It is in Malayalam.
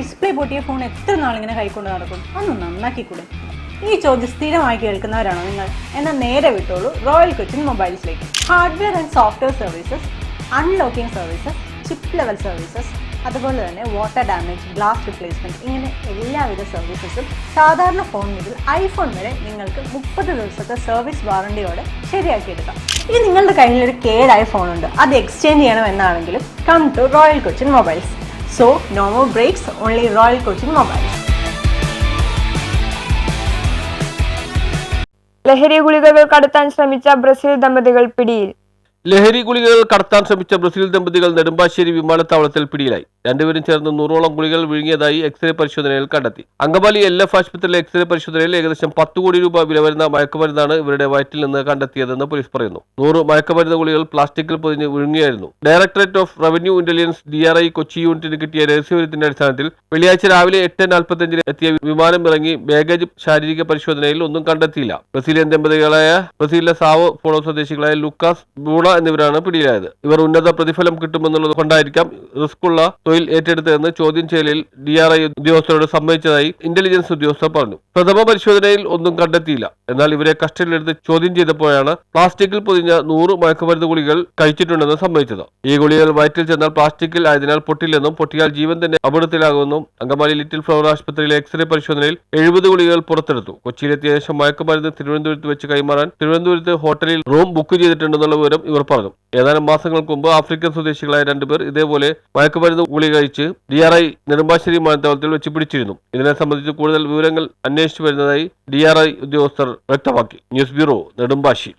ഡിസ്പ്ലേ പൊട്ടിയ ഫോൺ എത്ര നാളിങ്ങനെ കൈക്കൊണ്ട് നടക്കും? ഒന്ന് നന്നാക്കിക്കൂടെ? ഈ ചോദ്യം സ്ഥിരമായി കേൾക്കുന്നവരാണോ നിങ്ങൾ? എന്നാൽ നേരെ വിട്ടോളൂ റോയൽ കൊച്ചിൻ മൊബൈൽസിലേക്ക്. Hardware and software services, unlocking services, chip level services, അതുപോലെ തന്നെ വാട്ടർ ഡാമേജ്, ഗ്ലാസ് റിപ്ലേസ്മെൻറ്റ്, ഇങ്ങനെ എല്ലാവിധ സർവീസസും സാധാരണ ഫോൺ മുതൽ ഐഫോൺ വരെ നിങ്ങൾക്ക് 30 ദിവസത്തെ സർവീസ് വാറണ്ടിയോടെ ശരിയാക്കിയെടുക്കാം. ഇനി നിങ്ങളുടെ കയ്യിലൊരു കേടായ ഫോണുണ്ട്, അത് എക്സ്ചേഞ്ച് ചെയ്യണമെന്നാണെങ്കിലും come to royal Cochin mobiles. So no more breaks, only royal Cochin mobiles. ലഹരി ഗുളികകൾ കടത്താൻ ശ്രമിച്ച ബ്രസീൽ ദമ്പതികൾ പിടിയിൽ. ലഹരി ഗുളികകൾ കടത്താൻ ശ്രമിച്ച ബ്രസീൽ ദമ്പതികൾ നെടുമ്പാശ്ശേരി വിമാനത്താവളത്തിൽ പിടിയിലായി. രണ്ടുപേരും ചേർന്ന് 100ഓളം ഗുളികൾ വിഴുങ്ങിയതായി എക്സ്റേ പരിശോധനയിൽ കണ്ടെത്തി. അങ്കമാലി LF ആശുപത്രിയിലെ എക്സ്റേ പരിശോധനയിൽ ഏകദേശം 10 കോടി രൂപ വില വരുന്ന മയക്കുമരുന്നാണ് ഇവരുടെ വയറ്റിൽ നിന്ന് കണ്ടെത്തിയതെന്ന് പോലീസ് പറയുന്നു. 100 മയക്കുമരുന്ന് ഗുളികൾ പ്ലാസ്റ്റിക്കിൽ പൊതിഞ്ഞ് വിഴുങ്ങിയായിരുന്നു. Directorate of revenue intelligence DRI Kochi യൂണിറ്റിന് കിട്ടിയ രഹസ്യവിവരത്തിന്റെ അടിസ്ഥാനത്തിൽ വെള്ളിയാഴ്ച രാവിലെ 8:45 എത്തിയ വിമാനം ഇറങ്ങി ബാഗേജ് ശാരീരിക പരിശോധനയിൽ ഒന്നും കണ്ടെത്തിയില്ല. ബ്രസീലിയൻ ദമ്പതികളായ ബ്രസീലിലെ സാവോ പോളോ സ്വദേശികളായ ലൂക്കാസ് ബൂണ എന്നിവരാണ് പിടിയിലായത്. ഇവർ ഉന്നത പ്രതിഫലം കിട്ടുമെന്നുള്ളത് കൊണ്ടായിരിക്കാം റിസ്ക്കുള്ള തൊഴിൽ ഏറ്റെടുത്തതെന്ന് ചോദ്യം ചെയ്യലിൽ DRI ഉദ്യോഗസ്ഥരോട് സമ്മതിച്ചതായി ഇന്റലിജൻസ് ഉദ്യോഗസ്ഥർ പറഞ്ഞു. പ്രഥമ പരിശോധനയിൽ ഒന്നും കണ്ടെത്തിയില്ല. എന്നാൽ ഇവരെ കസ്റ്റഡിയിലെടുത്ത് ചോദ്യം ചെയ്തപ്പോഴാണ് പ്ലാസ്റ്റിക്കിൽ പൊതിഞ്ഞ 100 മയക്കുമരുന്ന് ഗുളികൾ കഴിച്ചിട്ടുണ്ടെന്ന് സമ്മതിച്ചത്. ഈ ഗുളികൾ വയറ്റിൽ ചെന്നാൽ പ്ലാസ്റ്റിക്കിൽ ആയതിനാൽ പൊട്ടില്ലെന്നും പൊട്ടിയാൽ ജീവൻ തന്നെ അപകടത്തിലാകുമെന്നും അങ്കമാലി ലിറ്റിൽ ഫ്ലവർ ആശുപത്രിയിലെ എക്സ്റേ പരിശോധനയിൽ 70 ഗുളികൾ പുറത്തെടുത്തു. കൊച്ചിയിലെത്തിയ ശേഷം മയക്കുമരുന്ന് തിരുവനന്തപുരത്ത് വെച്ച് കൈമാറാൻ തിരുവനന്തപുരത്ത് ഹോട്ടലിൽ റൂം ബുക്ക് ചെയ്തിട്ടുണ്ടെന്നുള്ള വിവരം ഇവർ പറഞ്ഞു. ഏതാനും മാസങ്ങൾക്ക് മുമ്പ് ആഫ്രിക്കൻ സ്വദേശികളായ 2 പേർ ഇതേപോലെ മയക്കുമരുന്ന് ഗുളിക കഴിച്ച് DRI നെടുമ്പാശ്ശേരി വിമാനത്താവളത്തിൽ വെച്ച് പിടിച്ചിരുന്നു. ഇതിനെ സംബന്ധിച്ച് കൂടുതൽ വിവരങ്ങൾ അന്വേഷിച്ചു വരുന്നതായി DRI ഉദ്യോഗസ്ഥർ വ്യക്തമാക്കി. News bureau, Nedumbassery.